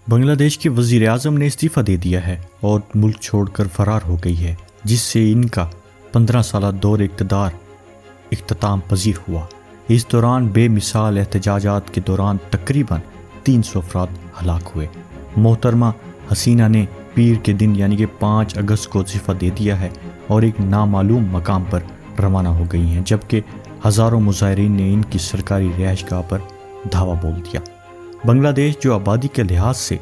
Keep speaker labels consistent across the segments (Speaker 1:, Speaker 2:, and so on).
Speaker 1: بنگلہ دیش کے وزیر اعظم نے استعفیٰ دے دیا ہے اور ملک چھوڑ کر فرار ہو گئی ہے، جس سے ان کا 15 سالہ دور اقتدار اختتام پذیر ہوا۔ اس دوران بے مثال احتجاجات کے دوران تقریباً 300 افراد ہلاک ہوئے۔ محترمہ حسینہ نے پیر کے دن یعنی کہ 5 اگست کو استعفیٰ دے دیا ہے اور ایک نامعلوم مقام پر روانہ ہو گئی ہیں، جبکہ ہزاروں مظاہرین نے ان کی سرکاری رہائش گاہ پر دھاوا بول دیا۔ بنگلہ دیش جو آبادی کے لحاظ سے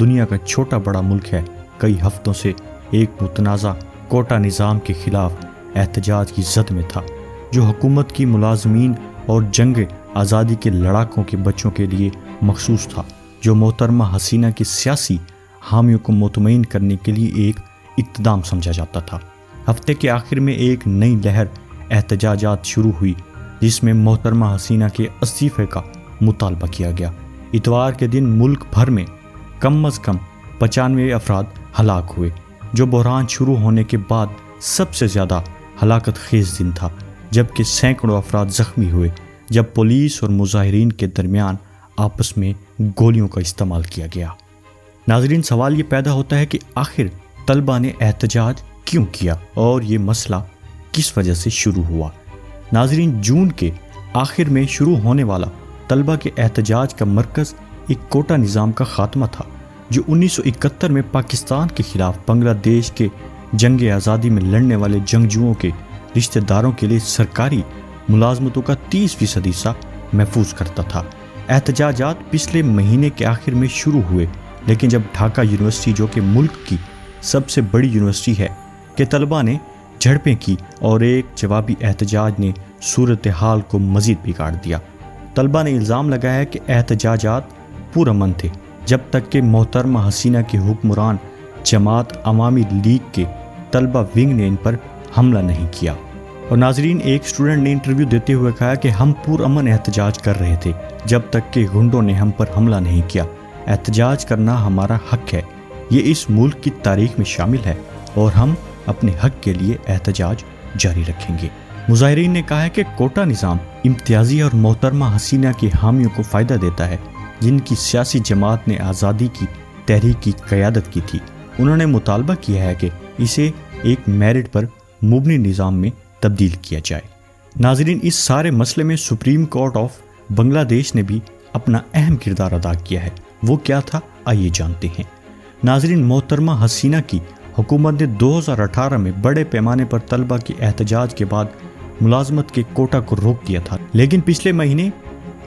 Speaker 1: دنیا کا چھوٹا بڑا ملک ہے، کئی ہفتوں سے ایک متنازع کوٹا نظام کے خلاف احتجاج کی زد میں تھا، جو حکومت کی ملازمین اور جنگ آزادی کے لڑاکوں کے بچوں کے لیے مخصوص تھا، جو محترمہ حسینہ کے سیاسی حامیوں کو مطمئن کرنے کے لیے ایک اقدام سمجھا جاتا تھا۔ ہفتے کے آخر میں ایک نئی لہر احتجاجات شروع ہوئی، جس میں محترمہ حسینہ کے استعفے کا مطالبہ کیا گیا۔ اتوار کے دن ملک بھر میں کم از کم 95 افراد ہلاک ہوئے، جو بحران شروع ہونے کے بعد سب سے زیادہ ہلاکت خیز دن تھا، جبکہ سینکڑوں افراد زخمی ہوئے جب پولیس اور مظاہرین کے درمیان آپس میں گولیوں کا استعمال کیا گیا۔ ناظرین، سوال یہ پیدا ہوتا ہے کہ آخر طلبہ نے احتجاج کیوں کیا اور یہ مسئلہ کس وجہ سے شروع ہوا؟ ناظرین، جون کے آخر میں شروع ہونے والا طلبہ کے احتجاج کا مرکز ایک کوٹا نظام کا خاتمہ تھا، جو 1971 میں پاکستان کے خلاف بنگلہ دیش کے جنگ آزادی میں لڑنے والے جنگجوؤں کے رشتہ داروں کے لیے سرکاری ملازمتوں کا 30% حصہ محفوظ کرتا تھا۔ احتجاجات پچھلے مہینے کے آخر میں شروع ہوئے، لیکن جب ڈھاکہ یونیورسٹی، جو کہ ملک کی سب سے بڑی یونیورسٹی ہے، کے طلباء نے جھڑپیں کی اور ایک جوابی احتجاج نے صورتحال کو مزید بگاڑ دیا۔ طلباء نے الزام لگایا کہ احتجاجات پرامن تھے جب تک کہ محترمہ حسینہ کے حکمران جماعت عوامی لیگ کے طلبہ ونگ نے ان پر حملہ نہیں کیا۔ اور ناظرین، ایک اسٹوڈنٹ نے انٹرویو دیتے ہوئے کہا کہ ہم پرامن احتجاج کر رہے تھے جب تک کہ گنڈوں نے ہم پر حملہ نہیں کیا۔ احتجاج کرنا ہمارا حق ہے، یہ اس ملک کی تاریخ میں شامل ہے اور ہم اپنے حق کے لیے احتجاج جاری رکھیں گے۔ مظاہرین نے کہا ہے کہ کوٹا نظام امتیازی اور محترمہ حسینہ کے حامیوں کو فائدہ دیتا ہے، جن کی سیاسی جماعت نے آزادی کی تحریک کی قیادت کی تھی۔ انہوں نے مطالبہ کیا ہے کہ اسے ایک میرٹ پر مبنی نظام میں تبدیل کیا جائے۔ ناظرین، اس سارے مسئلے میں سپریم کورٹ آف بنگلہ دیش نے بھی اپنا اہم کردار ادا کیا ہے۔ وہ کیا تھا، آئیے جانتے ہیں۔ ناظرین، محترمہ حسینہ کی حکومت نے 2018 میں بڑے پیمانے پر طلبہ کے احتجاج کے بعد ملازمت کے کوٹا کو روک دیا تھا، لیکن پچھلے مہینے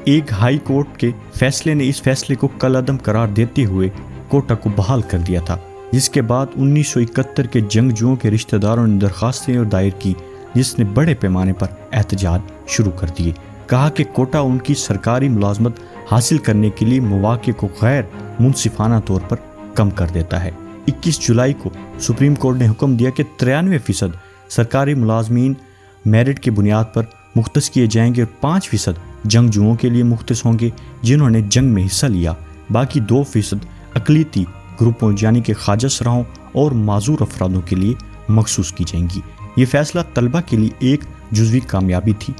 Speaker 1: ایک ہائی کورٹ کے فیصلے نے اس فیصلے کو کالعدم قرار دیتے ہوئے کوٹا کو بحال کر دیا تھا، جس کے بعد 1971 کے جنگجوؤں کے رشتہ داروں نے درخواستیں دائر کی، جس نے بڑے پیمانے پر احتجاج شروع کر دیے۔ کہا کہ کوٹا ان کی سرکاری ملازمت حاصل کرنے کے لیے مواقع کو غیر منصفانہ طور پر کم کر دیتا ہے۔ 21 جولائی کو سپریم کورٹ نے حکم دیا کہ 93% سرکاری ملازمین میرٹ کی بنیاد پر مختص کیے جائیں گے اور 5% جنگجوؤں کے لیے مختص ہوں گے جنہوں نے جنگ میں حصہ لیا۔ باقی 2% اقلیتی گروپوں یعنی کہ خواجہ سراہوں اور معذور افرادوں کے لیے مخصوص کی جائیں گی۔ یہ فیصلہ طلبہ کے لیے ایک جزوی کامیابی تھی،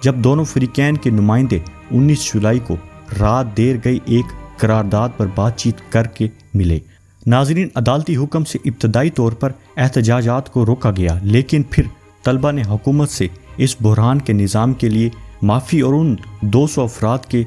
Speaker 1: جب دونوں فریقین کے نمائندے 19 جولائی کو رات دیر گئی ایک قرارداد پر بات چیت کر کے ملے۔ ناظرین، عدالتی حکم سے ابتدائی طور پر احتجاجات کو روکا گیا، لیکن پھر طلبہ نے حکومت سے اس بحران کے نظام کے لیے معافی اور ان 200 افراد کے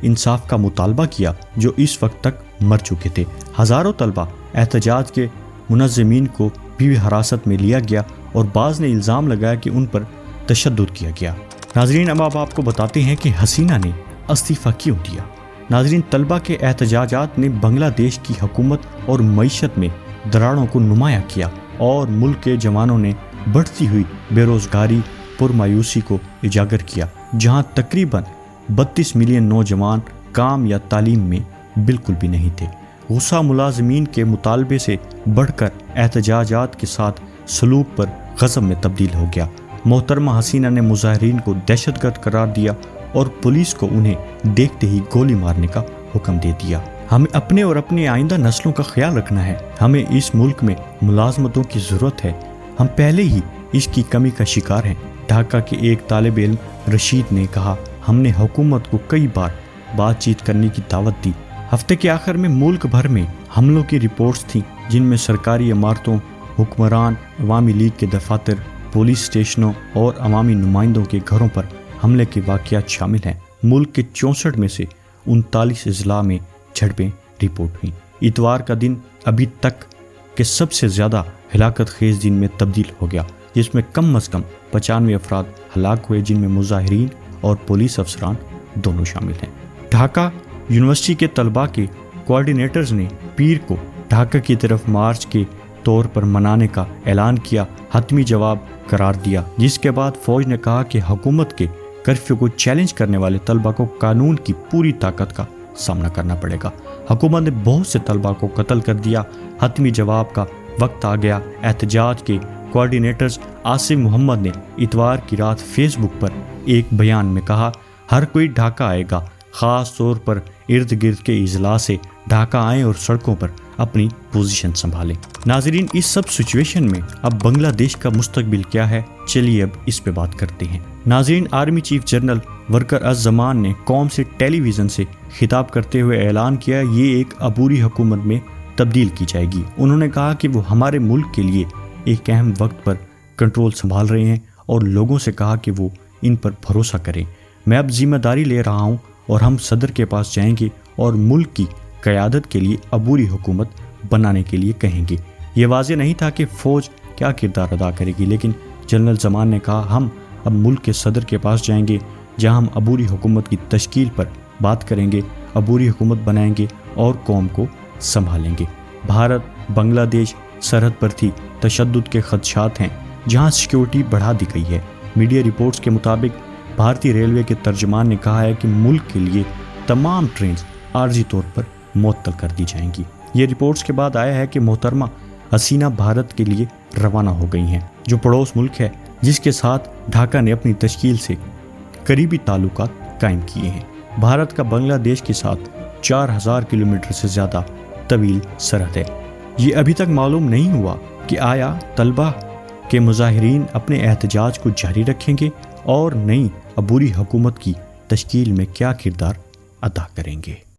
Speaker 1: انصاف کا مطالبہ کیا جو اس وقت تک مر چکے تھے۔ ہزاروں طلبہ احتجاج کے منظمین کو بھی حراست میں لیا گیا اور بعض نے الزام لگایا کہ ان پر تشدد کیا گیا۔ ناظرین، اب آپ کو بتاتے ہیں کہ حسینہ نے استعفیٰ کیوں دیا۔ ناظرین، طلبہ کے احتجاجات نے بنگلہ دیش کی حکومت اور معیشت میں دراڑوں کو نمایاں کیا اور ملک کے جوانوں نے بڑھتی ہوئی بے روزگاری پرمایوسی کو اجاگر کیا، جہاں تقریباً 32 ملین نوجوان کام یا تعلیم میں بالکل بھی نہیں تھے۔ غصہ ملازمین کے مطالبے سے بڑھ کر احتجاجات کے ساتھ سلوک پر غضب میں تبدیل ہو گیا۔ محترمہ حسینہ نے مظاہرین کو دہشت گرد قرار دیا اور پولیس کو انہیں دیکھتے ہی گولی مارنے کا حکم دے دیا۔ ہمیں اپنے اور اپنی آئندہ نسلوں کا خیال رکھنا ہے۔ ہمیں اس ملک میں ملازمتوں کی ضرورت ہے، ہم پہلے ہی اس کی کمی کا شکار ہیں۔ ڈھاکہ کے ایک طالب علم رشید نے کہا، ہم نے حکومت کو کئی بار بات چیت کرنے کی دعوت دی، ہفتے کے آخر میں ملک بھر میں حملوں کی رپورٹس تھیں، جن میں سرکاری عمارتوں، حکمران، عوامی لیگ کے دفاتر، پولیس اسٹیشنوں اور عوامی نمائندوں کے گھروں پر حملے کے واقعات شامل ہیں۔ ملک کے 64 میں سے 39 اضلاع میں جھڑپیں رپورٹ ہوئیں۔ اتوار کا دن ابھی تک کے سب سے زیادہ ہلاکت خیز دن میں تبدیل ہو گیا، جس میں کم از کم 95 افراد ہلاک ہوئے، جن میں مظاہرین اور پولیس افسران دونوں شامل ہیں۔ ڈھاکہ یونیورسٹی کے طلباء کے کوآرڈینیٹرز نے پیر کو ڈھاکہ کی طرف مارچ کے طور پر منانے کا اعلان کیا، حتمی جواب قرار دیا، جس کے بعد فوج نے کہا کہ حکومت کے کرفیو کو چیلنج کرنے والے طلباء کو قانون کی پوری طاقت کا سامنا کرنا پڑے گا۔ حکومت نے بہت سے طلباء کو قتل کر دیا۔ حتمی جواب کا وقت آ گیا۔ احتجاج کے کوآرڈینیٹرز عاصم محمد نے اتوار کی رات فیس بک پر ایک بیان میں کہا، ہر کوئی ڈھاکہ آئے گا، خاص طور پر ارد گرد کے اضلاع سے ڈھاکہ آئیں اور سڑکوں پر اپنی پوزیشن سنبھالیں۔ ناظرین، اس سب سچویشن میں اب بنگلہ دیش کا مستقبل کیا ہے؟ چلیے اب اس پہ بات کرتے ہیں۔ ناظرین، آرمی چیف جنرل ورکر الزمان نے قوم سے ٹیلی ویژن سے خطاب کرتے ہوئے اعلان کیا یہ ایک عبوری حکومت میں تبدیل کی جائے گی۔ انہوں نے کہا کہ وہ ہمارے ملک کے لیے ایک اہم وقت پر کنٹرول سنبھال رہے ہیں اور لوگوں سے کہا کہ وہ ان پر بھروسہ کریں۔ میں اب ذمہ داری لے رہا ہوں اور ہم صدر کے پاس جائیں گے اور ملک کی قیادت کے لیے عبوری حکومت بنانے کے لیے کہیں گے۔ یہ واضح نہیں تھا کہ فوج کیا کردار ادا کرے گی، لیکن جنرل زمان نے کہا ہم اب ملک کے صدر کے پاس جائیں گے جہاں ہم عبوری حکومت کی تشکیل پر بات کریں گے، عبوری حکومت بنائیں گے اور قوم کو سنبھالیں گے۔ بھارت بنگلہ دیش سرحد پر تھی تشدد کے خدشات ہیں، جہاں سیکیورٹی بڑھا دی گئی ہے۔ میڈیا رپورٹس کے مطابق بھارتی ریلوے کے ترجمان نے کہا ہے کہ ملک کے لیے تمام ٹرینز عارضی طور پر معطل کر دی جائیں گی۔ یہ رپورٹس کے بعد آیا ہے کہ محترمہ حسینہ بھارت کے لیے روانہ ہو گئی ہیں، جو پڑوس ملک ہے جس کے ساتھ ڈھاکہ نے اپنی تشکیل سے قریبی تعلقات قائم کیے ہیں۔ بھارت کا بنگلہ دیش کے ساتھ 4000 کلومیٹر سے زیادہ طویل سرحد ہے۔ یہ ابھی تک معلوم نہیں ہوا کہ آیا طلبہ کے مظاہرین اپنے احتجاج کو جاری رکھیں گے اور نئی عبوری حکومت کی تشکیل میں کیا کردار ادا کریں گے۔